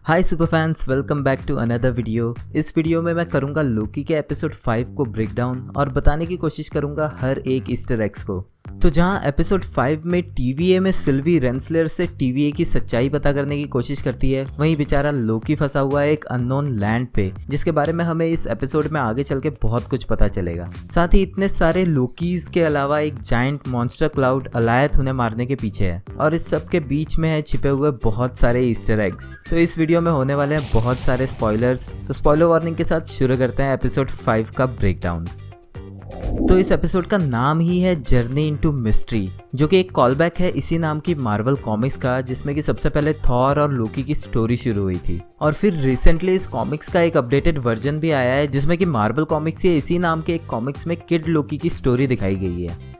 Hi super fans, welcome back to another video. इस video में मैं करूंगा लोकी के एपिसोड 5 को ब्रेक डाउन और बताने की कोशिश करूंगा हर एक ईस्टर एग्स को। तो जहां एपिसोड 5 में टीवीए में सिल्वी रेंसलर से टीवीए की सच्चाई पता करने की कोशिश करती है, वहीं बेचारा लोकी फंसा हुआ है एक अननोन लैंड पे, जिसके बारे में हमें इस एपिसोड में आगे चल के बहुत कुछ पता चलेगा। साथ ही इतने सारे लोकीज के अलावा एक जायंट मॉन्स्टर क्लाउड अलायत उन्हें मारने के पीछे है और इस सब के बीच में है छिपे हुए बहुत सारे ईस्टर एग्स। तो इस वीडियो में होने वाले हैं बहुत सारे स्पॉयलर्स। तो स्पॉइलर वार्निंग के साथ शुरू करते हैं एपिसोड 5 का ब्रेकडाउन। तो इस एपिसोड का नाम ही है जर्नी इनटू मिस्ट्री, जो कि एक कॉलबैक है इसी नाम की मार्वल कॉमिक्स का, जिसमें कि सबसे पहले थॉर और लोकी की स्टोरी शुरू हुई थी और फिर रिसेंटली इस कॉमिक्स का एक अपडेटेड वर्जन भी आया है, जिसमें कि मार्वल कॉमिक्स या इसी नाम के एक कॉमिक्स में किड लोकी की स्टोरी दिखाई गई है।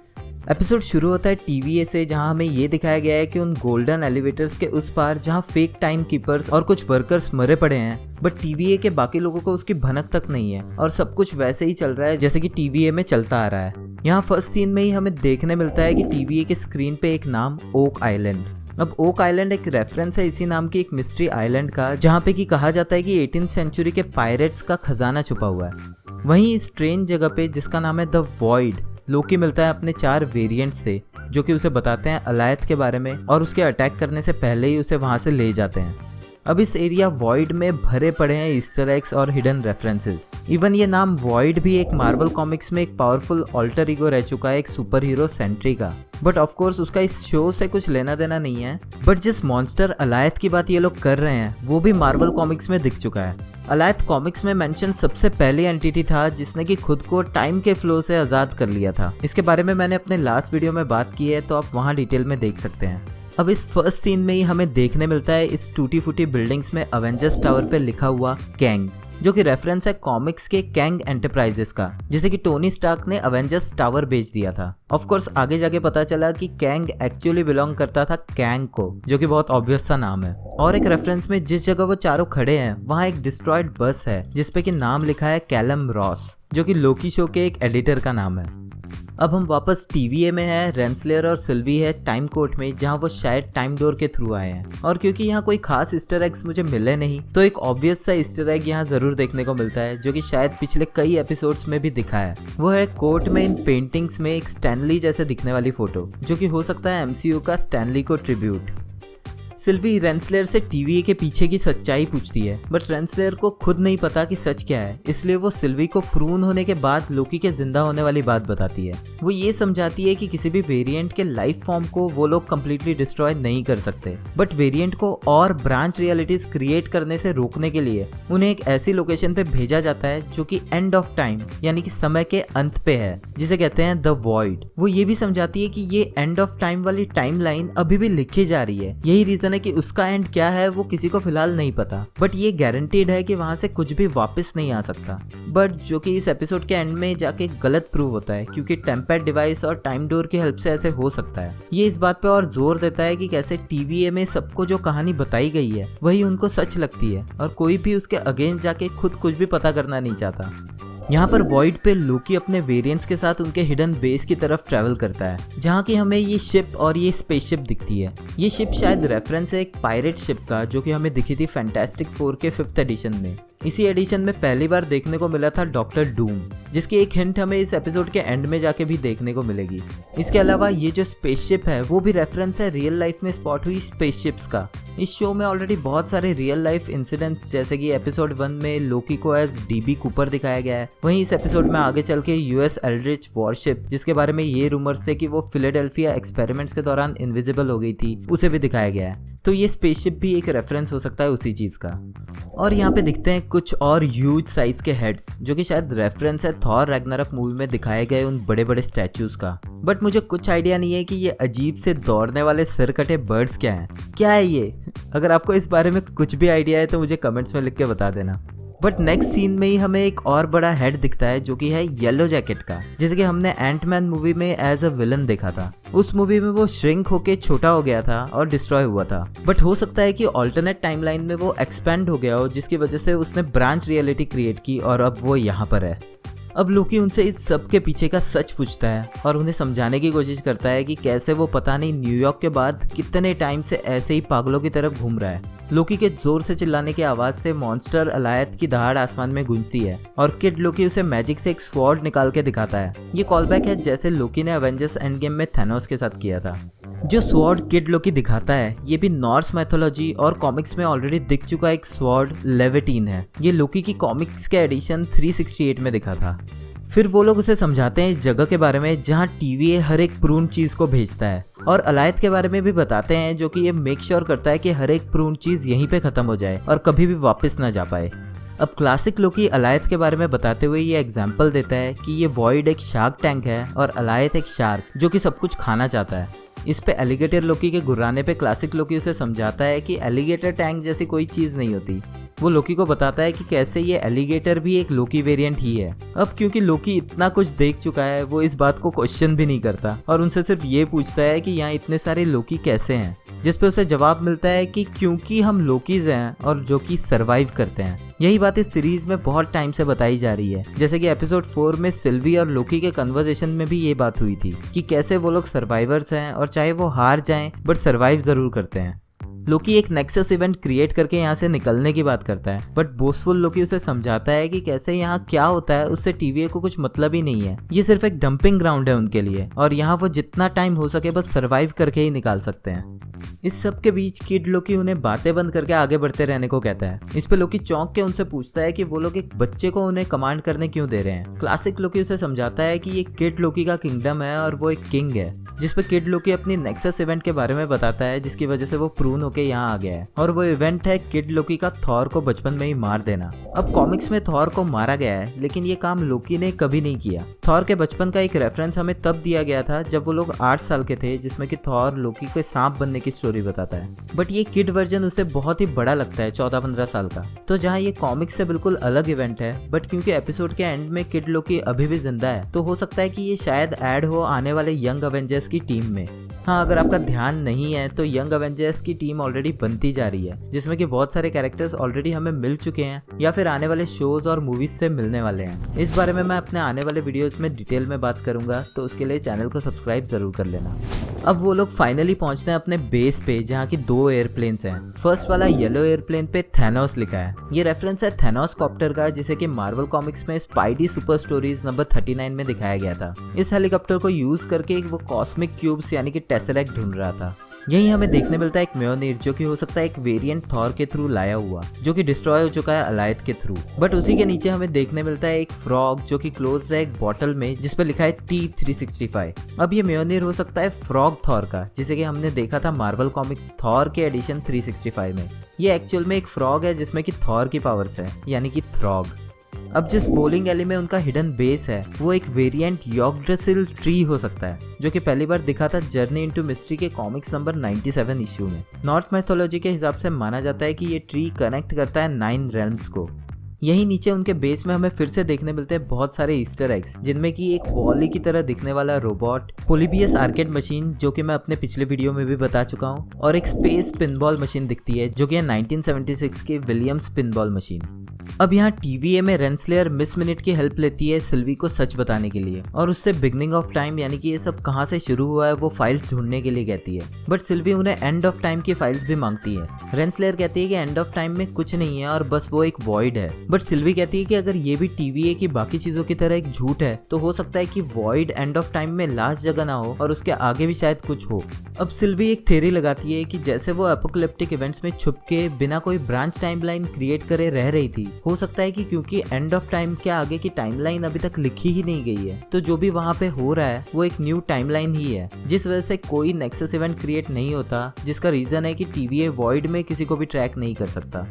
एपिसोड शुरू होता है टीवीए से, जहां हमें ये दिखाया गया है कि उन गोल्डन एलिवेटर्स के उस पार जहां फेक टाइम कीपर्स और कुछ वर्कर्स मरे पड़े हैं, बट टीवीए के बाकी लोगों को उसकी भनक तक नहीं है और सब कुछ वैसे ही चल रहा है जैसे कि टीवीए में चलता आ रहा है। यहाँ फर्स्ट सीन में ही हमें देखने मिलता है कि टीवीए के स्क्रीन पे एक नाम ओक आइलैंड। अब ओक आइलैंड एक रेफरेंस है इसी नाम की एक मिस्ट्री आइलैंड का, जहाँ पे कि कहा जाता है कि 18th सेंचुरी के पायरेट्स का खजाना छुपा हुआ है। वहीं इस ट्रेन जगह पे जिसका नाम है द वॉइड, लोकी मिलता है अपने 4 वेरिएंट्स से, जो कि उसे बताते हैं अलायत के बारे में और उसके अटैक करने से पहले ही उसे वहां से ले जाते हैं। अब इस एरिया वॉइड में भरे पड़े हैं ईस्टर एग्स और हिडन रेफरेंसेस। इवन ये नाम वॉइड भी एक मार्वल कॉमिक्स में एक पावरफुल ऑल्टर ईगो रह चुका है, एक सुपर हीरो सेंट्री का, बट ऑफ कोर्स उसका इस शो से कुछ लेना देना नहीं है। बट जिस मॉन्स्टर अलायत की बात ये लोग कर रहे हैं वो भी मार्वल कॉमिक्स में दिख चुका है। अलायत कॉमिक्स में मेंशन सबसे पहले एंटिटी था जिसने कि खुद को टाइम के फ्लो से आजाद कर लिया था। इसके बारे में मैंने अपने लास्ट वीडियो में बात की है, तो आप वहां डिटेल में देख सकते हैं। अब इस फर्स्ट सीन में ही हमें देखने मिलता है इस टूटी फूटी बिल्डिंग्स में अवेंजर्स टावर पे लिखा हुआ कैंग, जो कि रेफरेंस है कॉमिक्स के कैंग एंटरप्राइजेस का, जिसे कि टोनी स्टार्क ने अवेंजर्स टावर बेच दिया था। ऑफ कोर्स आगे जाके पता चला कि कैंग एक्चुअली बिलोंग करता था कैंग को, जो कि बहुत ऑब्वियस सा नाम है। और एक रेफरेंस में जिस जगह वो चारों खड़े हैं वहाँ एक डिस्ट्रॉयड बस है जिसपे कि नाम लिखा है कैलम रॉस, जो कि लोकी शो के एक एडिटर का नाम है। अब हम वापस टीवीए में है, रेंसलर और सिल्वी है टाइम कोर्ट में, जहां वो शायद टाइम डोर के थ्रू आए हैं। और क्योंकि यहाँ कोई खास ईस्टर एग्स मुझे मिले नहीं, तो एक ऑब्वियस सा ईस्टर एग यहाँ जरूर देखने को मिलता है, जो कि शायद पिछले कई एपिसोड्स में भी दिखा है। वो है कोर्ट में इन पेंटिंग्स में एक स्टैनली जैसे दिखने वाली फोटो, जो कि हो सकता है एमसीयू का स्टैनली को ट्रिब्यूट। सिल्वी रेंसलर से टीवीए के पीछे की सच्चाई पूछती है, बट रेंसलर को खुद नहीं पता कि सच क्या है, इसलिए वो सिल्वी को प्रून होने के बाद लोकी के जिंदा होने वाली बात बताती है। वो ये समझाती है कि किसी भी वेरिएंट के लाइफ फॉर्म को वो लोग कंप्लीटली डिस्ट्रॉय नहीं कर सकते, बट वेरिएंट को और ब्रांच रियलिटीज क्रिएट करने से रोकने के लिए उन्हें एक ऐसी लोकेशन पे भेजा जाता है जो कि एंड ऑफ टाइम यानी कि समय के अंत पे है, जिसे कहते हैं द वॉइड। वो ये भी समझाती है कि ये एंड ऑफ टाइम वाली टाइम लाइन अभी भी लिखी जा रही है। यही रीजन है कि उसका एंड क्या है वो किसी को फिलहाल नहीं पता, बट ये गारंटीड है कि वहां से कुछ भी वापस नहीं आ सकता। बट जो कि इस एपिसोड के एंड में जाके गलत प्रूव होता है, क्योंकि टेम्पेड डिवाइस और टाइम डोर की हेल्प से ऐसे हो सकता है। ये इस बात पे और जोर देता है कि कैसे टीवीए में सबको जो कहानी बताई गई है वही उनको सच लगती है और कोई भी उसके अगेंस्ट जाके खुद कुछ भी पता करना नहीं चाहता। यहाँ पर वॉइड पे लोकी अपने वेरिएंट्स के साथ उनके हिडन बेस की तरफ ट्रैवल करता है, जहाँ की हमें ये शिप और ये स्पेसशिप दिखती है। ये शिप शायद रेफरेंस है एक पायरेट शिप का, जो कि हमें दिखी थी फैंटास्टिक 4 के 5th एडिशन में। इसी एडिशन में पहली बार देखने को मिला था डॉक्टर डूम, जिसकी एक हिंट हमें इस एपिसोड के एंड में जाके भी देखने को मिलेगी। इसके अलावा ये जो स्पेसशिप है वो भी रेफरेंस है रियल लाइफ में स्पॉट हुई स्पेसशिप्स का। इस शो में ऑलरेडी बहुत सारे रियल लाइफ इंसिडेंट्स, जैसे कि एपिसोड 1 में लोकी को एज डीबी कूपर दिखाया गया है। वहीं इस एपिसोड में आगे चल के यूएस एल्ड्रिच वॉरशिप, जिसके बारे में ये रूमर्स थे कि वो फिलाडेल्फिया एक्सपेरिमेंट्स के दौरान इनविजिबल हो गई थी, उसे भी दिखाया गया है। तो ये स्पेसशिप भी एक रेफरेंस हो सकता है उसी चीज का। और यहाँ पे दिखते हैं कुछ और ह्यूज साइज के हेड्स, जो कि शायद रेफरेंस है थॉर रैग्नारॉक मूवी में दिखाए गए उन बड़े बड़े स्टैचूज का। बट मुझे कुछ आइडिया नहीं है कि ये अजीब से दौड़ने वाले सिर कटे बर्ड्स क्या हैं, क्या है ये। अगर आपको इस बारे में कुछ भी आइडिया है तो मुझे कमेंट्स में लिख के बता देना। बट नेक्स्ट सीन में ही हमें एक और बड़ा हेड दिखता है, जो कि है येलो जैकेट का, जैसे कि हमने एंटमैन मूवी में एज अ विलन देखा था। उस मूवी में वो श्रिंक होके छोटा हो गया था और डिस्ट्रॉय हुआ था, बट हो सकता है कि ऑल्टरनेट टाइमलाइन में वो एक्सपेंड हो गया हो, जिसकी वजह से उसने ब्रांच रियलिटी क्रिएट की और अब वो यहाँ पर है। अब लोकी उनसे इस सब के पीछे का सच पूछता है और उन्हें समझाने की कोशिश करता है कि कैसे वो पता नहीं न्यूयॉर्क के बाद कितने टाइम से ऐसे ही पागलों की तरफ घूम रहा है। लोकी के जोर से चिल्लाने की आवाज से मॉन्स्टर अलायत की दहाड़ आसमान में गूंजती है और किड लोकी उसे मैजिक से एक स्वॉर्ड निकाल के दिखाता है। ये कॉलबैक है जैसे लोकी ने एवेंजर्स एंड गेम में थैनोस के साथ किया था। जो स्वॉर्ड किड लोकी दिखाता है ये भी नॉर्स मैथोलॉजी और कॉमिक्स में ऑलरेडी दिख चुका एक स्वॉर्ड लेविटीन है। ये लोकी की कॉमिक्स के एडिशन 368 में दिखा था। फिर वो लोग उसे समझाते हैं इस जगह के बारे में जहाँ TVA हर एक प्रून चीज को भेजता है और अलायत के बारे में भी बताते हैं जो कि ये मेक श्योर करता है कि हर एक प्रून चीज यहीं पे खत्म हो जाए और कभी भी वापस ना जा पाए। अब क्लासिक लोकी अलायत के बारे में बताते हुए ये एग्जाम्पल देता है कि ये वॉइड एक शार्क टैंक है और अलायत एक शार्क जो कि सब कुछ खाना चाहता है। इस पे एलिगेटर लोकी के गुर्राने पे क्लासिक लोकी उसे समझाता है कि एलिगेटर टैंक जैसी कोई चीज नहीं होती। वो लोकी को बताता है कि कैसे ये एलिगेटर भी एक लोकी वेरिएंट ही है। अब क्योंकि लोकी इतना कुछ देख चुका है वो इस बात को क्वेश्चन भी नहीं करता और उनसे सिर्फ ये पूछता है कि यहाँ इतने सारे लोकी कैसे हैं, जिस पे उसे जवाब मिलता है कि क्योंकि हम लोकीज हैं और जो कि सरवाइव करते हैं। यही बात इस सीरीज में बहुत टाइम से बताई जा रही है, जैसे कि एपिसोड 4 में सिल्वी और लोकी के कन्वर्सेशन में भी ये बात हुई थी कि कैसे वो लोग सर्वाइवर्स हैं और चाहे वो हार जाएं बट सर्वाइव जरूर करते हैं। लोकी एक नेक्सस इवेंट क्रिएट करके यहाँ से निकलने की बात करता है बट बोस्टफुल लोकी उसे समझाता है कि कैसे यहाँ क्या होता है उससे TVA को कुछ मतलब ही नहीं है। ये सिर्फ एक डंपिंग ग्राउंड है उनके लिए और यहाँ वो जितना टाइम हो सके बस सर्वाइव करके ही निकाल सकते हैं। इस सब के बीच किड लोकी उन्हें बातें बंद करके आगे बढ़ते रहने को कहता है। इस पे लोकी चौंक के उनसे पूछता है कि वो लोग एक बच्चे को उन्हें कमांड करने क्यों दे रहे हैं। क्लासिक लोकी उसे समझाता है कि ये किड लोकी का किंगडम है और वो एक किंग है, जिस पे किड लोकी अपनी नेक्सस इवेंट के बारे में बताता है जिसकी वजह से वो प्रून होके यहाँ आ गया है और वो इवेंट है किड लोकी का थॉर को बचपन में ही मार देना। अब कॉमिक्स में थॉर को मारा गया है लेकिन ये काम लोकी ने कभी नहीं किया। थॉर के बचपन का एक रेफरेंस हमें तब दिया गया था जब वो लोग 8 साल के थे, जिसमें कि थॉर लोकी के सांप बनने की स्टोरी बताता है बट ये किड वर्जन उसे बहुत ही बड़ा लगता है, 14-15 साल का। तो जहाँ ये कॉमिक्स से बिल्कुल अलग इवेंट है बट क्योंकि एपिसोड के एंड में किड लोकी अभी भी जिंदा है तो हो सकता है कि ये शायद ऐड हो आने वाले यंग अवेंजर्स की टीम में। हाँ, अगर आपका ध्यान नहीं है तो यंग अवेंजर्स की टीम ऑलरेडी बनती जा रही है जिसमें कि बहुत सारे कैरेक्टर्स ऑलरेडी हमें मिल चुके हैं या फिर आने वाले शोज और मूवीज से मिलने वाले हैं। इस बारे में मैं अपने आने वाले वीडियोस में डिटेल में बात करूंगा तो उसके लिए चैनल को सब्सक्राइब जरूर कर लेना। अब वो लोग फाइनली पहुंचते हैं अपने बेस पे जहाँ की 2 एयरप्लेन्स हैं। फर्स्ट वाला येलो एयरप्लेन पे थैनोस लिखा है। ये रेफरेंस है थैनोस कॉप्टर का जिसे कि मार्वल कॉमिक्स में स्पाइडी सुपर स्टोरीज नंबर 39 में दिखाया गया था। इस हेलीकॉप्टर को यूज करके वो कॉस्मिक क्यूब्स यानी कि टेसरेक्ट ढूंढ रहा था। यही हमें देखने मिलता है एक म्योनिर जो कि हो सकता है एक वेरिएंट थॉर के थ्रू लाया हुआ जो कि डिस्ट्रॉय हो चुका है अलायत के थ्रू। बट उसी के नीचे हमें देखने मिलता है एक फ्रॉग जो कि क्लोज है एक बॉटल में जिस पे लिखा है T365। अब ये म्योनिर हो सकता है फ्रॉग थॉर का, जिसे कि हमने देखा था मार्वल कॉमिक्स थॉर के एडिशन 365 में। ये एक्चुअल में एक फ्रॉग है जिसमें कि थॉर की पावर्स है यानी कि थ्रॉग। अब जिस बोलिंग एली में उनका हिडन बेस है वो एक वेरिएंट यॉग्ड्रेसिल ट्री हो सकता है जो कि पहली बार दिखा था जर्नी इनटू मिस्ट्री के कॉमिक्स नंबर 97 इश्यू में। नॉर्थ मैथोलॉजी के हिसाब से माना जाता है कि ये ट्री कनेक्ट करता है 9 रेल्म्स को। यही नीचे उनके बेस में हमें फिर से देखने मिलते हैं बहुत सारे ईस्टर एग्स जिनमें कि एक वॉली की तरह दिखने वाला रोबोट, पोलिबियस आर्केड मशीन जो कि मैं अपने पिछले वीडियो में भी बता चुका हूँ, और एक स्पेस पिनबॉल मशीन दिखती है जो कि है 1976 की विलियम्स पिनबॉल मशीन। अब यहाँ TVA में रेंसलेयर मिस मिनट की हेल्प लेती है सिल्वी को सच बताने के लिए और उससे बिगनिंग ऑफ टाइम यानी कि ये सब कहाँ से शुरू हुआ है वो फाइल्स ढूंढने के लिए कहती है। बट सिल्वी उन्हें एंड ऑफ टाइम की फाइल्स भी मांगती है। रेंसलेयर कहती है कि एंड ऑफ टाइम में कुछ नहीं है और बस वो एक वॉइड है। बट सिल्वी कहती है कि अगर ये भी TVA की बाकी चीजों की तरह एक झूठ है तो हो सकता है कि वॉइड एंड ऑफ टाइम में लास्ट जगह ना हो और उसके आगे भी शायद कुछ हो। अब सिल्वी एक थ्योरी लगाती है कि जैसे वो एपोकलिप्टिक इवेंट्स में छुप के बिना कोई ब्रांच टाइमलाइन क्रिएट करे रह रही थी, हो सकता है कि क्योंकि एंड ऑफ टाइम के आगे की टाइमलाइन अभी तक लिखी ही नहीं गई है तो जो भी वहाँ पे हो रहा है वो एक न्यू टाइमलाइन ही है, जिस वजह से कोई नेक्सस इवेंट क्रिएट नहीं होता, जिसका रीजन है कि TVA वॉइड में किसी को भी ट्रैक नहीं कर सकता।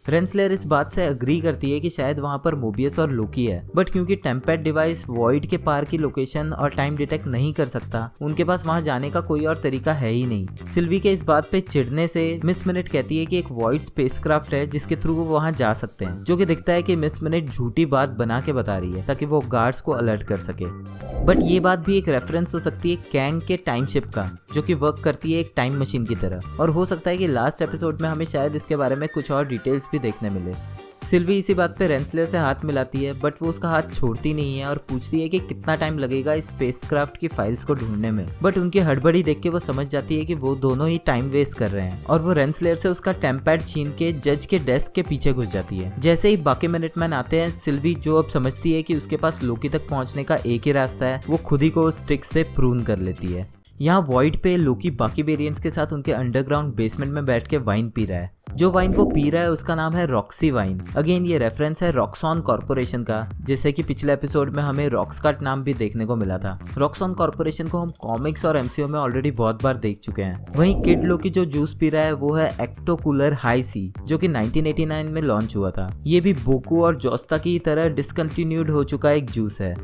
रेंसलेयर इस बात से अग्री करती है कि शायद वहाँ पर मोबियस और लोकी है, बट क्योंकि टेम्पेट डिवाइस वॉइड के पार की लोकेशन और टाइम डिटेक्ट नहीं कर सकता, उनके पास वहाँ जाने का कोई और तरीका है ही नहीं। सिल्वी के इस बात पे चिढ़ने से मिस मिनट कहती है कि एक वॉइड स्पेसक्राफ्ट है जिसके थ्रू वो वहाँ जा सकते हैं, जो कि दिखता है कि मिस मिनट झूठी बात बना के बता रही है ताकि वो गार्ड्स को अलर्ट कर सके। बट ये बात भी एक रेफरेंस हो सकती है कैंग के टाइम शिप का, जो कि वर्क करती है एक टाइम मशीन की तरह, और हो सकता है कि लास्ट एपिसोड में हमें शायद इसके बारे में कुछ और डिटेल्स भी देखने मिले। सिल्वी इसी बात पे रेंसलर से हाथ मिलाती है, बट वो उसका हाथ छोड़ती नहीं है और पूछती है कि कितना टाइम लगेगा इस स्पेसक्राफ्ट की फाइल्स को ढूंढने में। बट उनकी हड़बड़ी देख के वो समझ जाती है कि वो दोनों ही टाइम वेस्ट कर रहे हैं और वो रेंसलर से उसका टेम्पैड छीन के जज के डेस्क के पीछे घुस जाती है। जैसे ही बाकी मिनटमैन आते हैं, सिल्वी जो अब समझती है कि उसके पास लोकी तक पहुंचने का एक ही रास्ता है, वो खुद ही को स्टिक से प्रून कर लेती है। यहाँ वॉइड पे लोकी बाकी वेरिएंट्स के साथ उनके अंडरग्राउंड बेसमेंट में बैठ के वाइन पी रहा है। जो वाइन वो पी रहा है उसका नाम है रॉक्सी वाइन। अगेन ये रेफरेंस है रॉक्सॉन कॉर्पोरेशन का, जैसे कि पिछले एपिसोड में हमें रॉक्सकार्ट नाम भी देखने को मिला था। रॉक्सॉन कॉर्पोरेशन को हम कॉमिक्स और एमसीयू में ऑलरेडी बहुत बार देख चुके हैं। वहीं किड लोकी जो जूस पी रहा है वो है एक्टो कूलर हाई सी, जो कि 1989 में लॉन्च हुआ था। ये भी बोकू और जोस्ता की तरह डिसकंटिन्यूड हो चुका एक जूस है।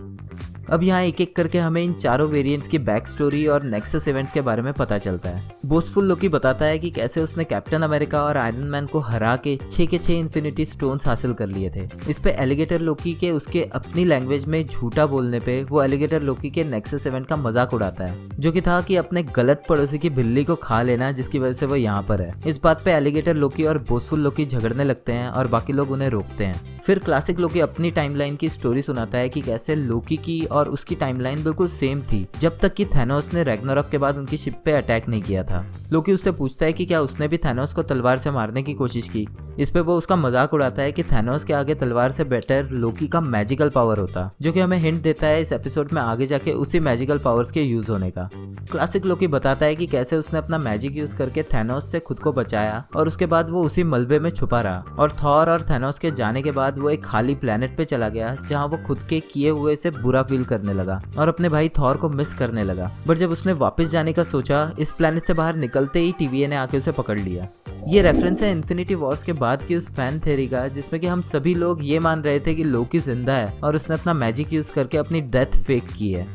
अब यहाँ एक एक करके हमें इन चारों वेरिएंट्स की बैक स्टोरी और नेक्सस इवेंट्स के बारे में पता चलता है। बोस्टफुल लोकी बताता है कि कैसे उसने कैप्टन अमेरिका और आयरन मैन को हरा के 6 के 6 इन्फिनिटी स्टोन्स हासिल कर लिए थे। इस पे एलिगेटर लोकी के उसके अपनी लैंग्वेज में झूठा बोलने पे वो एलिगेटर लोकी के नेक्सस इवेंट का मजाक उड़ाता है, जो कि था कि अपने गलत पड़ोसी की बिल्ली को खा लेना, जिसकी वजह से वो यहाँ पर है। इस बात पे एलिगेटर लोकी और बोस्टफुल लोकी झगड़ने लगते हैं और बाकी लोग उन्हें रोकते हैं। फिर क्लासिक लोकी अपनी टाइमलाइन की स्टोरी सुनाता है कि कैसे लोकी की और उसकी टाइमलाइन बिल्कुल सेम थी जब तक कि थैनोस ने रैग्नारॉक के बाद उनकी शिप पे अटैक नहीं किया था। लोकी उससे पूछता है कि क्या उसने भी थैनोस को तलवार से मारने की कोशिश की। इस पे वो उसका मजाक उड़ाता है कि थैनोस के आगे तलवार से बेटर लोकी का मैजिकल पावर होता, जो कि हमें हिंट देता है इस एपिसोड में आगे जाके उसी मैजिकल पावर्स के यूज होने का। क्लासिक लोकी बताता है कि कैसे उसने अपना मैजिक यूज करके थैनोस से खुद को बचाया और उसके बाद वो उसी मलबे में छुपा रहा और थॉर और थैनोस के जाने के बाद वो एक खाली प्लेनेट पे चला गया, जहाँ वो खुद के किए हुए से बुरा फील करने लगा और अपने भाई थॉर को मिस करने लगा। बट जब उसने वापस जाने का सोचा, इस प्लेनेट से बाहर निकलते ही TVA ने आके उसे पकड़ लिया। ये रेफरेंस है इन्फिनिटी वॉर्स के बाद की उस फैन थ्योरी का, जिसमें कि हम सभी लोग ये मान रहे थे कि लोकी जिंदा है और उसने अपना मैजिक यूज करके अपनी डेथ फेक की है।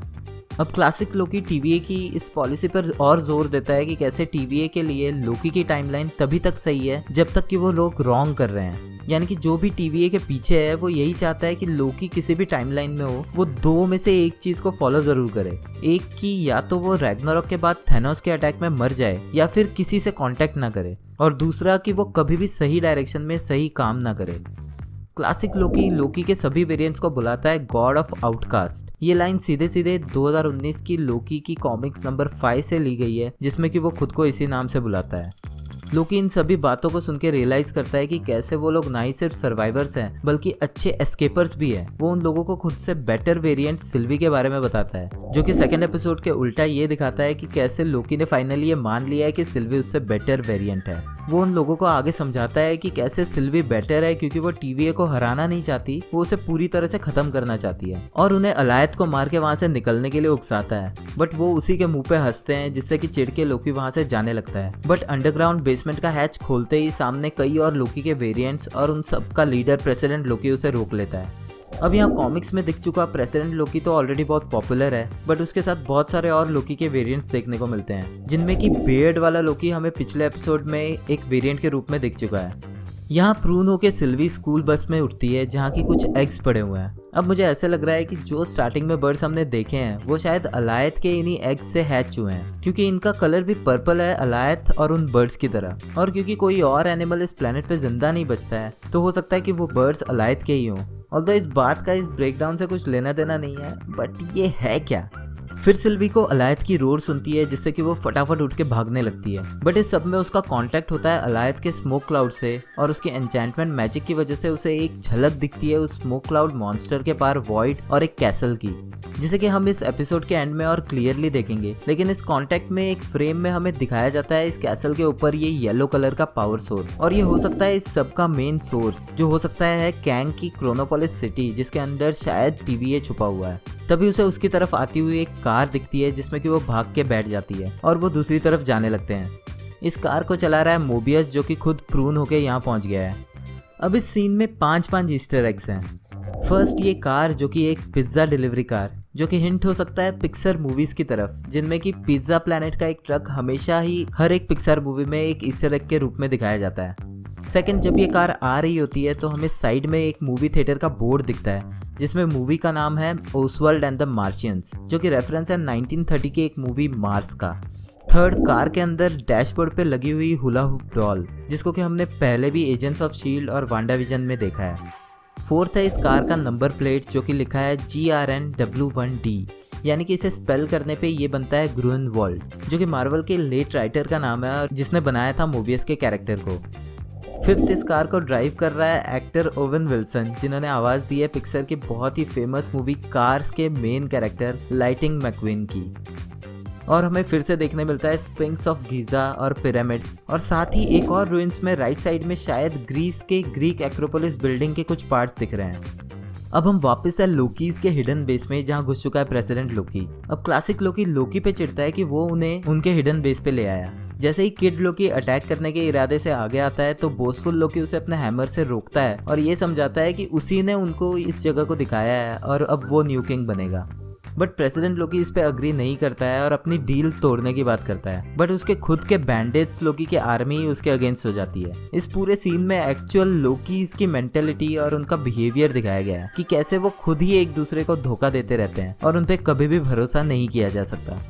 अब क्लासिक लोकी TVA की इस पॉलिसी पर और जोर देता है कि कैसे TVA के लिए लोकी की टाइमलाइन तभी तक सही है जब तक कि वो लोग रॉन्ग कर रहे हैं। यानी कि जो भी TVA के पीछे है वो यही चाहता है कि लोकी किसी भी टाइमलाइन में हो, वो दो में से एक चीज को फॉलो जरूर करे। एक की या तो वो रैग्नारॉक के बाद थैनोस के अटैक में मर जाए या फिर किसी से कांटेक्ट ना करे, और दूसरा कि वो कभी भी सही डायरेक्शन में सही काम ना करे। क्लासिक लोकी के सभी वेरिएंट्स को बुलाता है गॉड ऑफ आउटकास्ट। ये लाइन सीधे सीधे 2019 की लोकी की कॉमिक्स नंबर 5 से ली गई है, जिसमें कि वो खुद को इसी नाम से बुलाता है। लोकी इन सभी बातों को सुन के रियलाइज करता है कि कैसे वो लोग ना ही सिर्फ सर्वाइवर्स हैं बल्कि अच्छे एस्केपर्स भी हैं। वो उन लोगों को खुद से बेटर वेरिएंट सिल्वी के बारे में बताता है, जो कि सेकंड एपिसोड के उल्टा ये दिखाता है कि कैसे लोकी ने फाइनली ये मान लिया है कि सिल्वी उससे बेटर वेरिएंट है। वो उन लोगों को आगे समझाता है कि कैसे सिल्वी बेटर है क्योंकि वो TVA को हराना नहीं चाहती, वो उसे पूरी तरह से खत्म करना चाहती है और उन्हें अलायत को मार के वहाँ से निकलने के लिए उकसाता है। बट वो उसी के मुंह पे हंसते हैं, जिससे कि चिढ़ के लोकी वहाँ से जाने लगता है। बट अंडरग्राउंड बेसमेंट का हैच खोलते ही सामने कई और लोकी के वेरिएंट्स और उन सब का लीडर प्रेसिडेंट लोकी उसे रोक लेता है। अब यहाँ कॉमिक्स में दिख चुका प्रेसिडेंट लोकी तो ऑलरेडी बहुत पॉपुलर है, बट उसके साथ बहुत सारे और लोकी के वेरिएंट्स देखने को मिलते हैं, जिनमें कि बियर्ड वाला लोकी हमें पिछले एपिसोड में एक वेरिएंट के रूप में दिख चुका है। यहाँ प्रून होके सिल्वी स्कूल बस में उठती है, जहाँ की कुछ एग्स पड़े हुए हैं। अब मुझे ऐसा लग रहा है कि जो स्टार्टिंग में बर्ड्स हमने देखे हैं वो शायद अलायत के इन्हीं एग्स से हैच हुए हैं, क्योंकि इनका कलर भी पर्पल है अलायत और उन बर्ड्स की तरह। और क्योंकि कोई और एनिमल इस प्लेनेट पे जिंदा नहीं बचता है, तो हो सकता है कि वो बर्ड्स अलायत के ही हों। ऑल्दो इस बात का इस ब्रेकडाउन से कुछ लेना देना नहीं है, बट ये है क्या। फिर सिल्वी को अलायत की रोर सुनती है, जिससे कि वो फटाफट उठ के भागने लगती है। बट इस सब में उसका कांटेक्ट होता है अलायत के स्मोक क्लाउड से, और उसकी एन्चेंटमेंट मैजिक की वजह से उसे एक झलक दिखती है उस स्मोक क्लाउड मॉन्स्टर के पार वॉइड और एक कैसल की, जिसे कि हम इस एपिसोड के एंड में और क्लियरली देखेंगे। लेकिन इस कांटेक्ट में एक फ्रेम में हमें दिखाया जाता है इस कैसल के ऊपर ये येलो कलर का पावर सोर्स, और ये हो सकता है इस सब का मेन सोर्स, जो हो सकता है कैंग की क्रोनोपोलिस सिटी, जिसके अंदर शायद TVA छुपा हुआ है। तभी उसे उसकी तरफ आती हुई एक कार दिखती है, जिसमें कि वो भाग के बैठ जाती है और वो दूसरी तरफ जाने लगते हैं। इस कार को चला रहा है मोबियस, जो कि खुद प्रून होके यहाँ पहुँच गया है। अब इस सीन में 5 ईस्टर एग्स हैं। फर्स्ट ये कार, जो कि एक पिज्जा डिलीवरी कार, जो कि हिंट हो सकता है पिक्सर मूवीज की तरफ, जिनमें कि पिज्जा प्लैनेट का एक ट्रक हमेशा ही हर एक पिक्सर मूवी में एक ईस्टर एग के रूप में दिखाया जाता है। सेकंड, जब ये कार आ रही होती है तो हमें साइड में एक मूवी थिएटर का बोर्ड दिखता है, जिसमें मूवी का नाम है ओसवाल्ड एंड द मार्शियंस, जो कि रेफरेंस है 1930 की एक मूवी मार्स का। थर्ड, कार के अंदर डैशबोर्ड पे लगी हुई हुला हुप डॉल, जिसको कि हमने पहले भी एजेंट्स ऑफ शील्ड और वांडाविजन में देखा है। फोर्थ है इस कार का नंबर प्लेट, जो कि लिखा है GRNW1D, यानी कि इसे स्पेल करने पे ये बनता है ग्रूनवाल्ड, जो कि मार्वल के लेट राइटर का नाम है और जिसने बनाया था मोबियस के कैरेक्टर को। फिफ्थ, इस कार को ड्राइव कर रहा है एक्टर ओवन विल्सन, जिन्होंने आवाज़ दी है पिक्सर की बहुत ही फेमस मूवी कार्स के मेन कैरेक्टर लाइटिंग मैक्वीन की। और हमें फिर से देखने मिलता है स्प्रिंग्स ऑफ गीजा और पिरामिड्स, और साथ ही एक और रूइंस में राइट साइड में शायद ग्रीस के ग्रीक एक्रोपोलिस बिल्डिंग के कुछ पार्ट्स दिख रहे हैं। अब हम वापस है लोकीज के हिडन बेस में, जहां घुस चुका है प्रेसिडेंट लोकी। अब क्लासिक लोकी पे चिढ़ता है कि वो उन्हें उनके हिडन बेस पे ले आया। जैसे ही किड लोकी अटैक करने के इरादे से आगे आता है तो बोसफुल लोकी उसे अपने हैमर से रोकता है और ये समझाता है कि उसी ने उनको इस जगह को दिखाया है और अब वो न्यू किंग बनेगा। बट प्रेसिडेंट लोकी इस पे अग्री नहीं करता है और अपनी डील तोड़ने की बात करता है। बट उसके खुद के बैंडेड्स लोकी की आर्मी उसके अगेंस्ट हो जाती है। इस पूरे सीन में एक्चुअल लोकीज की मेंटेलिटी और उनका बिहेवियर दिखाया गया है कि कैसे वो खुद ही एक दूसरे को धोखा देते रहते हैं और उन पे कभी भी भरोसा नहीं किया जा सकता।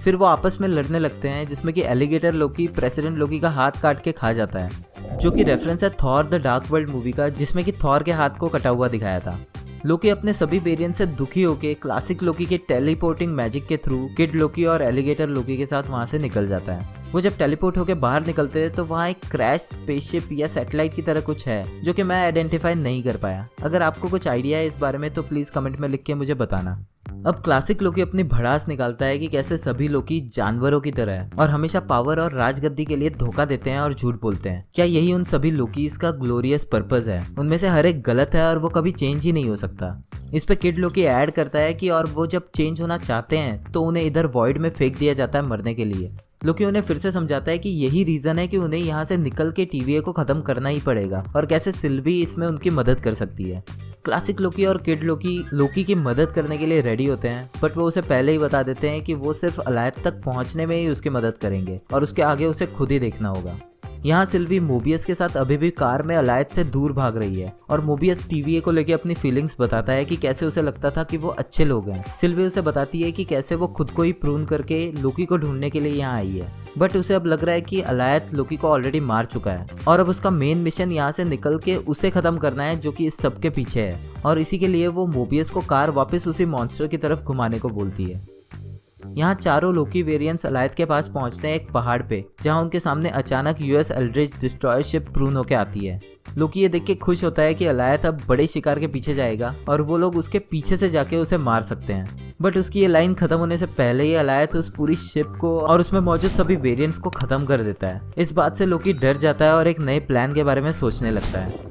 फिर वो आपस में लड़ने लगते हैं, जिसमें कि एलिगेटर लोकी प्रेसिडेंट लोकी का हाथ काट के खा जाता है, जो कि रेफरेंस है Thor the dark world movie का, जिसमें कि थॉर के हाथ को कटा हुआ दिखाया था। लोकी अपने सभी वेरिएंट से दुखी होकर क्लासिक लोकी के टेलीपोर्टिंग मैजिक के थ्रू किड लोकी और एलिगेटर लोकी के साथ वहां से निकल जाता है। वो जब टेलीपोर्ट होकर बाहर निकलते हैं तो वहाँ एक क्रैश स्पेसशिप या सैटेलाइट की तरह कुछ है, जो कि मैं आइडेंटिफाई नहीं कर पाया। अगर आपको कुछ आइडिया है इस बारे में तो प्लीज कमेंट में लिख के मुझे बताना। अब क्लासिक लोकी अपनी भड़ास निकालता है कि कैसे सभी लोकी जानवरों की तरह है और हमेशा पावर और राजगद्दी के लिए धोखा देते हैं और झूठ बोलते हैं। क्या यही उन सभी लोकीज का ग्लोरियस पर्पस है? उनमें से हर एक गलत है और वो कभी चेंज ही नहीं हो सकता। इस पे किड लोकी ऐड करता है कि और वो जब चेंज होना चाहते हैं तो उन्हें इधर वॉइड में फेंक दिया जाता है मरने के लिए। लोकी उन्हें फिर से समझाता है कि यही रीजन है कि उन्हें यहाँ से निकल के TVA को खत्म करना ही पड़ेगा और कैसे सिल्वी इसमें उनकी मदद कर सकती है। क्लासिक लोकी और किड लोकी की मदद करने के लिए रेडी होते हैं, बट वो उसे पहले ही बता देते हैं कि वो सिर्फ अलायत तक पहुंचने में ही उसकी मदद करेंगे और उसके आगे उसे खुद ही देखना होगा। यहाँ सिल्वी मोबियस के साथ अभी भी कार में अलायत से दूर भाग रही है और मोबियस TVA को लेके अपनी फीलिंग्स बताता है कि कैसे उसे लगता था कि वो अच्छे लोग हैं। सिल्वी उसे बताती है कि कैसे वो खुद को ही प्रूव करके लोकी को ढूंढने के लिए यहाँ आई है, बट उसे अब लग रहा है कि अलायत लोकी को ऑलरेडी मार चुका है और अब उसका मेन मिशन यहाँ से निकल के उसे खत्म करना है, जो कि इस सब के पीछे है। और इसी के लिए वो मोबियस को कार वापस उसी मॉन्स्टर की तरफ घुमाने को बोलती है। यहाँ चारों लोकी वेरिएंट्स अलायत के पास पहुंचते हैं एक पहाड़ पे, जहाँ उनके सामने अचानक US Aldrich destroyer ship prune होके आती है। लोकी ये देख के खुश होता है कि अलायत अब बड़े शिकार के पीछे जाएगा और वो लोग उसके पीछे से जाके उसे मार सकते हैं। बट उसकी ये लाइन खत्म होने से पहले ही अलायत उस पूरी शिप को और उसमें मौजूद सभी वेरिएंट्स को खत्म कर देता है। इस बात से लोकी डर जाता है और एक नए प्लान के बारे में सोचने लगता है।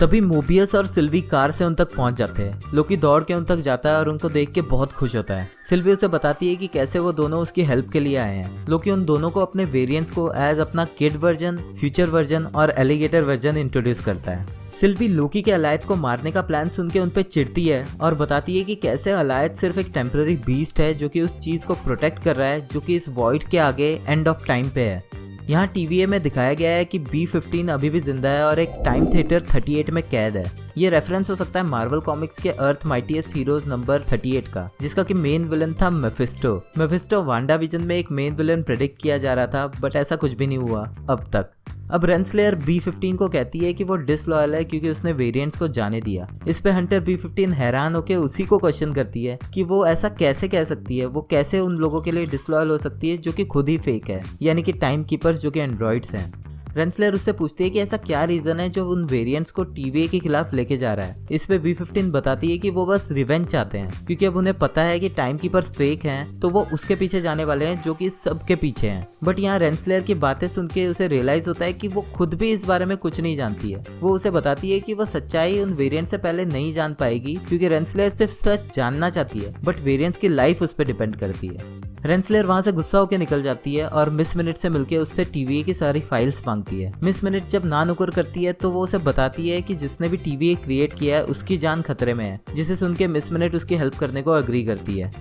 तभी मोबियस और सिल्वी कार से उन तक पहुंच जाते हैं। लोकी दौड़ के उन तक जाता है और उनको देख के बहुत खुश होता है। सिल्वी उसे बताती है कि कैसे वो दोनों उसकी हेल्प के लिए आए हैं। लोकी उन दोनों को अपने वेरिएंट्स को एज अपना किड वर्जन, फ्यूचर वर्जन और एलिगेटर वर्जन इंट्रोड्यूस करता है। सिल्वी लोकी के अलायत को मारने का प्लान सुन के उन पे चिढ़ती है और बताती है कि कैसे अलायत सिर्फ एक टेम्पररी बीस्ट है जो कि उस चीज को प्रोटेक्ट कर रहा है जो कि इस वॉइड के आगे एंड ऑफ टाइम पे है। यहाँ TVA में दिखाया गया है कि B-15 अभी भी जिंदा है और एक टाइम थिएटर 38 में कैद है। ये रेफरेंस हो सकता है मार्वल कॉमिक्स के अर्थ माइटीएस्ट हीरोज नंबर 38 का, जिसका कि मेन विलन था मेफिस्टो। वांडाविजन में एक मेन विलन प्रेडिक्ट किया जा रहा था, बट ऐसा कुछ भी नहीं हुआ अब तक। अब रेंसलेयर B-15 को कहती है कि वो डिसलॉयल है क्योंकि उसने वेरिएंट्स को जाने दिया। इस पे हंटर B-15 हैरान होकर उसी को क्वेश्चन करती है कि वो ऐसा कैसे कह सकती है, वो कैसे उन लोगों के लिए डिसलॉयल हो सकती है जो कि खुद ही फेक है, यानी कि टाइम कीपर्स जो कि एंड्रॉइड्स हैं। रेंसलेयर उससे पूछती है कि ऐसा क्या रीजन है जो उन वेरिएंट्स को TVA के खिलाफ लेके जा रहा है। इस पे B-15 बताती है कि वो बस रिवेंज चाहते हैं क्योंकि अब उन्हें पता है कि टाइम कीपर्स फेक हैं, तो वो उसके पीछे जाने वाले हैं जो कि सबके पीछे हैं। बट यहाँ रेंसलेयर की बातें सुन के उसे रियलाइज होता है कि वो खुद भी इस बारे में कुछ नहीं जानती है। वो उसे बताती है कि वो सच्चाई उन वेरिएंट से पहले नहीं जान पाएगी क्योंकि रेंसलेयर सिर्फ सच जानना चाहती है, बट वेरिएंट्स की लाइफ उस पर डिपेंड करती है। रेंसलेयर वहां से गुस्सा होकर निकल जाती है और मिस मिनट से मिलकर उससे TVA की सारी फाइल्स मांगती है। मिस मिनट जब ना नुकर करती है तो वो उसे बताती है कि जिसने भी TVA क्रिएट किया है उसकी जान खतरे में है, जिसे सुन के मिस मिनट उसकी हेल्प करने को अग्री करती है।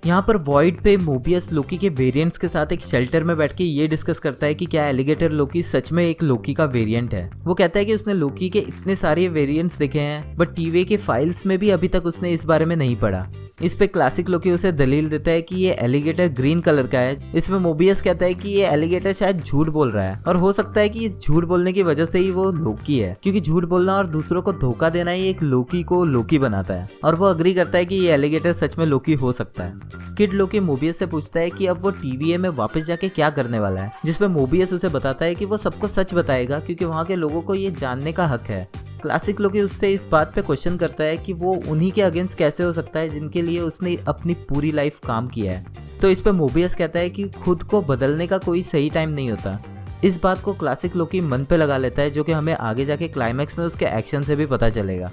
यहाँ पर वॉइड पे मोबियस लोकी के वेरिएंट्स के साथ एक शेल्टर में बैठ के ये डिस्कस करता है कि क्या एलिगेटर लोकी सच में एक लोकी का वेरिएंट है। वो कहता है कि उसने लोकी के इतने सारे वेरिएंट्स देखे हैं, बट TVA के फाइल्स में भी अभी तक उसने इस बारे में नहीं पढ़ा। इस पे क्लासिक लोकी उसे दलील देता है कि ये एलिगेटर ग्रीन कलर का है। इसमें मोबियस कहता है कि ये एलिगेटर शायद झूठ बोल रहा है और हो सकता है कि इस झूठ बोलने की वजह से ही वो लोकी है, क्योंकि झूठ बोलना और दूसरों को धोखा देना ही एक लोकी को लोकी बनाता है। और वो अग्री करता है कि ये एलिगेटर सच में लोकी हो सकता है। किड लोकी मोबियस से पूछता है कि अब वो TVA में वापस जाके क्या करने वाला है, जिसपे मोबियस उसे बताता है कि वो सबको सच बताएगा क्योंकि वहाँ के लोगों को ये जानने का हक है। क्लासिक लोकी उससे इस बात पे क्वेश्चन करता है कि वो उन्हीं के अगेंस्ट कैसे हो सकता है जिनके लिए उसने अपनी पूरी लाइफ काम किया है। तो इस पे मोबियस कहता है कि खुद को बदलने का कोई सही टाइम नहीं होता। इस बात को क्लासिक लोकी मन पे लगा लेता है, जो कि हमें आगे जाके क्लाइमैक्स में उसके एक्शन से भी पता चलेगा।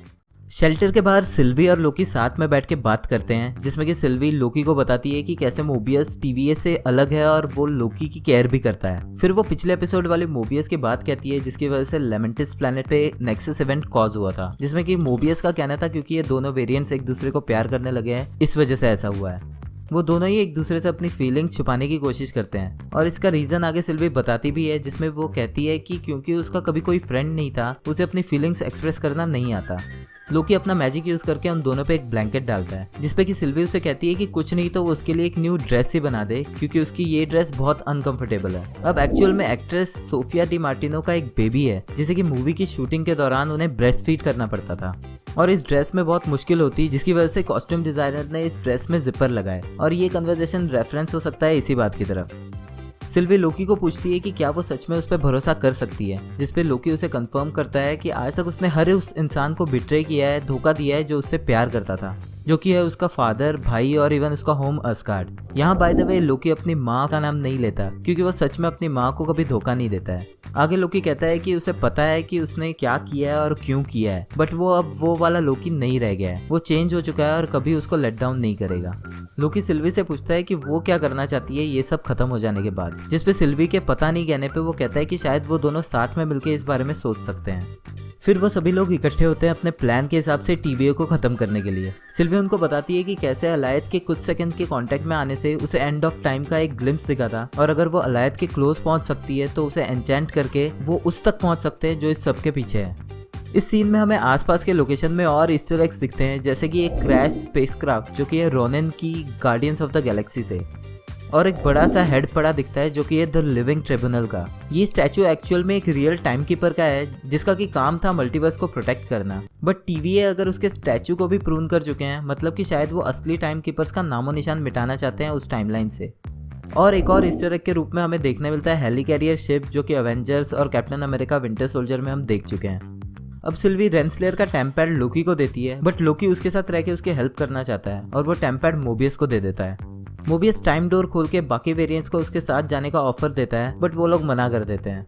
शेल्टर के बाहर सिल्वी और लोकी साथ में बैठ के बात करते हैं, जिसमें कि सिल्वी लोकी को बताती है कि कैसे मोबियस TVA से अलग है और वो लोकी की केयर भी करता है। फिर वो पिछले एपिसोड वाले मोबियस की बात कहती है जिसकी वजह से लेमेंटिस प्लैनेट पे नेक्सस इवेंट कॉज हुआ था, जिसमें कि मोबियस का कहना था क्योंकि ये दोनों वेरिएंट्स एक दूसरे को प्यार करने लगे हैं, इस वजह से ऐसा हुआ है। वो दोनों ही एक दूसरे से अपनी फीलिंग्स छुपाने की कोशिश करते हैं और इसका रीजन आगे सिल्वी बताती भी है, जिसमें वो कहती है कि क्योंकि उसका कभी कोई फ्रेंड नहीं था, उसे अपनी फीलिंग्स एक्सप्रेस करना नहीं आता। लोकी अपना मैजिक यूज करके उन दोनों पे एक ब्लैंकेट डालता है, जिसपे कि सिल्वी उसे कहती है कि कुछ नहीं तो वो उसके लिए एक न्यू ड्रेस ही बना दे, क्योंकि उसकी ये ड्रेस बहुत अनकंफर्टेबल है। अब एक्चुअल में एक्ट्रेस सोफिया डी मार्टिनो का एक बेबी है, जिसे कि मूवी की शूटिंग के दौरान उन्हें ब्रेस्ट फीड करना पड़ता था और इस ड्रेस में बहुत मुश्किल होती, जिसकी वजह से कॉस्ट्यूम डिजाइनर ने इस ड्रेस में जिपर लगाए और ये कन्वर्सेशन रेफरेंस हो सकता है इसी बात की तरफ। सिल्वी लोकी को पूछती है कि क्या वो सच में उस पर भरोसा कर सकती है, जिसपे लोकी उसे कंफर्म करता है कि आज तक उसने हर उस इंसान को बिट्रे किया है, धोखा दिया है जो उससे प्यार करता था, जो कि है उसका फादर, भाई और इवन उसका होम असगार्ड। यहाँ बाय द वे लोकी अपनी माँ का नाम नहीं लेता क्योंकि वो सच में अपनी माँ को कभी धोखा नहीं देता है। आगे लोकी कहता है कि उसे पता है कि उसने क्या किया है और क्यों किया है, बट वो अब वो वाला लोकी नहीं रह गया है, वो चेंज हो चुका है और कभी उसको लेट डाउन नहीं करेगा। लोकी सिल्वी से पूछता है कि वो क्या करना चाहती है ये सब खत्म हो जाने के बाद, जिसपे सिल्वी के पता नहीं कहने पे वो कहता है कि शायद वो दोनों साथ में मिलकर इस बारे में सोच सकते हैं। फिर वो सभी लोग इकट्ठे होते हैं अपने प्लान के हिसाब से TVA को खत्म करने के लिए। सिल्वी उनको बताती है कि कैसे अलायद के कुछ सेकंड के कांटेक्ट में आने से उसे एंड ऑफ टाइम का एक ग्लिम्स दिखा था और अगर वो अलायद के क्लोज पहुंच सकती है तो उसे एन्चेंट करके वो उस तक पहुंच सकते हैं जो इस सब के पीछे है। इस सीन में हमें आसपास के लोकेशन में और ईस्टर एग्स दिखते हैं, जैसे कि एक क्रैश स्पेसक्राफ्ट जो कि है रोनिन की गार्डियंस ऑफ द गैलेक्सी से, और एक बड़ा सा हेड पड़ा दिखता है जो कि है द लिविंग ट्रिब्यूनल का। ये स्टैचू एक्चुअल में एक रियल टाइम कीपर का है, जिसका कि काम था मल्टीवर्स को प्रोटेक्ट करना, बट TVA अगर उसके स्टैचू को भी प्रून कर चुके हैं, मतलब कि शायद वो असली टाइम कीपर्स का नामो निशान मिटाना चाहते हैं उस टाइमलाइन से। और एक और ईस्टर एग के रूप में हमें देखने मिलता है हेली कैरियर शिप, जो कि एवेंजर्स और कैप्टन अमेरिका विंटर सोल्जर में हम देख चुके हैं। अब सिल्वी रेंसलेयर का टेम्पैड लोकी को देती है, बट लोकी उसके साथ रह के उसकी हेल्प करना चाहता है और वो टेम्पैड मोबियस को दे देता है। मोबियस टाइम डोर खोल के बाकी वेरिएंट्स को उसके साथ जाने का ऑफर देता है, बट वो लोग मना कर देते हैं।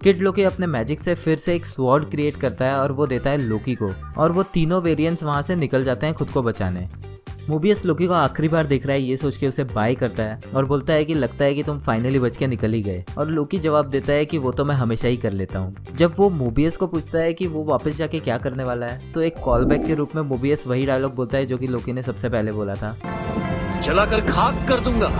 किड लोकी अपने मैजिक से फिर से एक स्वॉर्ड क्रिएट करता है और वो देता है लोकी को, और वो तीनों वेरिएंट्स वहां से निकल जाते हैं खुद को बचाने। मोबियस लोकी को आखिरी बार देख रहा है, ये सोच के उसे बाय करता है और बोलता है कि लगता है कि तुम फाइनली बच के निकल ही गए, और लोकी जवाब देता है कि वो तो मैं हमेशा ही कर लेता हूँ। जब वो मोबियस को पूछता है कि वो वापस जाके क्या करने वाला है, तो एक कॉल बैक के रूप में मोबियस वही डायलॉग बोलता है जो कि लोकी ने सबसे पहले बोला था, जलाकर खाक कर दूंगा।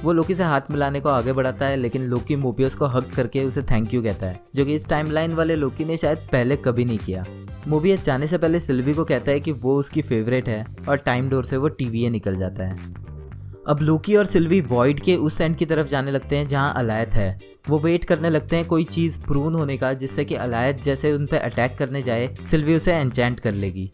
वो लोकी से हाथ मिलाने को आगे बढ़ाता है, लेकिन लोकी मोबियस को हग करके उसे थैंक यू कहता है, जो कि इस टाइमलाइन वाले लोकी ने शायद पहले कभी नहीं किया। मोबियस जाने से पहले सिल्वी को कहता है कि वो उसकी फेवरेट है और टाइम डोर से वो TVA निकल जाता है। अब लोकी और सिल्वी वॉइड के उस एंड की तरफ जाने लगते हैं जहां अलायद है। वो वेट करने लगते हैं कोई चीज़ प्रून होने का, जिससे कि अलायद जैसे उन पर अटैक करने जाए सिल्वी उसे एन्चेंट कर लेगी।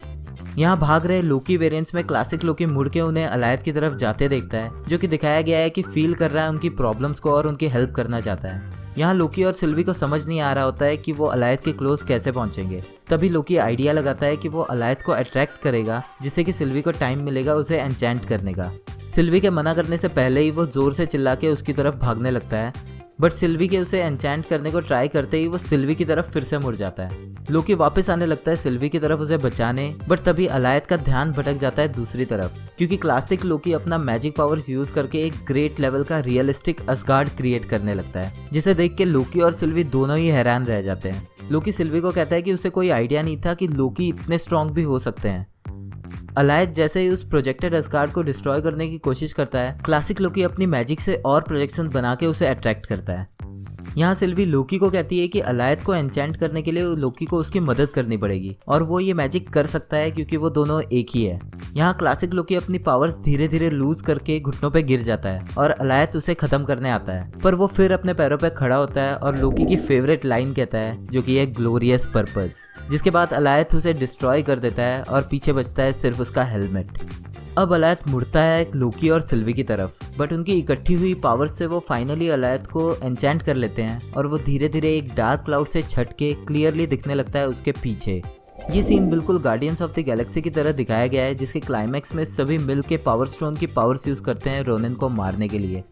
यहाँ भाग रहे लोकी वेरिएंट्स में क्लासिक लोकी मुड़ के उन्हें अलायद की तरफ जाते देखता है, जो कि दिखाया गया है कि फील कर रहा है उनकी प्रॉब्लम्स को और उनकी हेल्प करना चाहता है। यहाँ लोकी और सिल्वी को समझ नहीं आ रहा होता है कि वो अलायद के क्लोज कैसे पहुंचेंगे। तभी लोकी आइडिया लगाता है कि वो अलायद को अट्रैक्ट करेगा, जिससे कि सिल्वी को टाइम मिलेगा उसे एन्चेंट करने का। सिल्वी के मना करने से पहले ही वो जोर से चिल्ला के उसकी तरफ भागने लगता है, बट सिल्वी के उसे एन्चेंट करने को ट्राई करते ही वो सिल्वी की तरफ फिर से मुड़ जाता है। लोकी वापस आने लगता है सिल्वी की तरफ उसे बचाने, बट तभी अलायद का ध्यान भटक जाता है दूसरी तरफ, क्योंकि क्लासिक लोकी अपना मैजिक पावर्स यूज करके एक ग्रेट लेवल का रियलिस्टिक असगार्ड क्रिएट करने लगता है, जिसे देख के लोकी और सिल्वी दोनों ही हैरान रह जाते हैं। लोकी सिल्वी को कहता है कि उसे कोई आइडिया नहीं था कि लोकी इतने स्ट्रॉन्ग भी हो सकते हैं। अलायद जैसे ही उस प्रोजेक्टेड असगार्ड को डिस्ट्रॉय करने की कोशिश करता है, क्लासिक लोकी अपनी मैजिक से और प्रोजेक्शन बना के उसे अट्रैक्ट करता है। यहाँ सिल्वी लोकी को कहती है कि अलायत को एन्चेंट करने के लिए लोकी को उसकी मदद करनी पड़ेगी और वो ये मैजिक कर सकता है क्योंकि वो दोनों एक ही है। यहाँ क्लासिक लोकी अपनी पावर्स धीरे धीरे लूज करके घुटनों पे गिर जाता है और अलायत उसे खत्म करने आता है, पर वो फिर अपने पैरों पे खड़ा होता है और लोकी की फेवरेट लाइन कहता है जो कि है ग्लोरियस पर्पस, जिसके बाद अलायत उसे डिस्ट्रॉय कर देता है और पीछे बचता है सिर्फ उसका हेलमेट। अब अलायत मुड़ता है लोकी और सिल्वी की तरफ, बट उनकी इकट्ठी हुई पावर से वो फाइनली अलायत को एन्चेंट कर लेते हैं और वो धीरे धीरे एक डार्क क्लाउड से छट के क्लियरली दिखने लगता है उसके पीछे। ये सीन बिल्कुल गार्डियंस ऑफ द गैलेक्सी की तरह दिखाया गया है, जिसके क्लाइमैक्स में सभी मिल के पावर स्टोन की पावर्स यूज करते हैं रोनिन को मारने के लिए।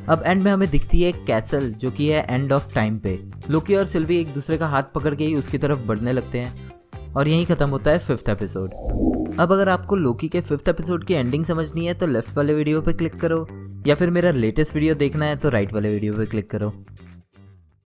अब एंड में हमें दिखती है एक कैसल जो कि है एंड ऑफ टाइम पे। लोकी और सिल्वी एक दूसरे का हाथ पकड़ के ही उसकी तरफ बढ़ने लगते हैं और यहीं खत्म होता है 5th एपिसोड। अब अगर आपको लोकी के 5th एपिसोड की एंडिंग समझनी है तो लेफ्ट वाले वीडियो पे क्लिक करो, या फिर मेरा लेटेस्ट वीडियो देखना है तो राइट वाले वीडियो पे क्लिक करो।